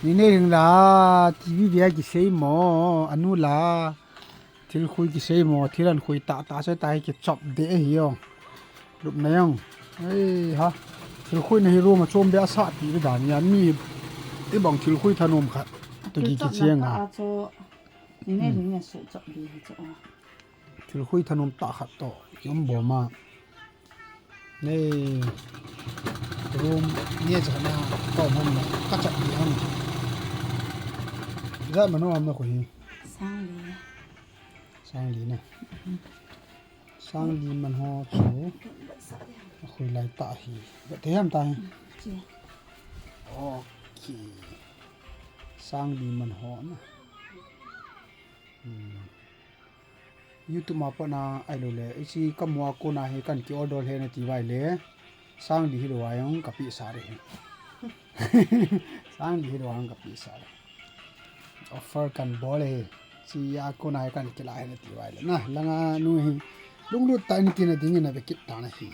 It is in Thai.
นี่เนี่ยถึงละทีวีเดียกี่เซมออันนู้นละที่คุยกี่เซมอที่นั่นคุยตาใช้ตาให้กี่จอบเดะเหี่ยวรูปไหนยังเฮ้ยฮะที่คุยในฮีโร่มาชมเบียร์สัตว์ที่ด่านยันมีที่บังที่คุยถนนครับตัวกี่เชียงอ่ะนี่เนี่ยถึงเนี่ยสุดจบดีจ้ะที่คุยถนนตาขัดต่อยมบ่มานี่รูมเนี่ยจะน่าก็มันก็จะดีฮันได้มันว่ามันคุยsang lý này sang lý mình ho chúคุยไรตาหีแบบเทียมตายโอเคsang lý mình hoนะยูทูบมาปนะไอ้โลเล่ไอ้ที่ก็มัวกูน่าให้กันกี่ออเดอร์ให้ในทีวีเลยsang lýที่เรายังกับปีศาจเลย sang lýที่เรายังกับปีศาจออฟเฟอร์กันบอลเลยsi aku naik kan kila hai na tiwai le na langa nu hi lung lu tai ni tin ding na be kit ta na hi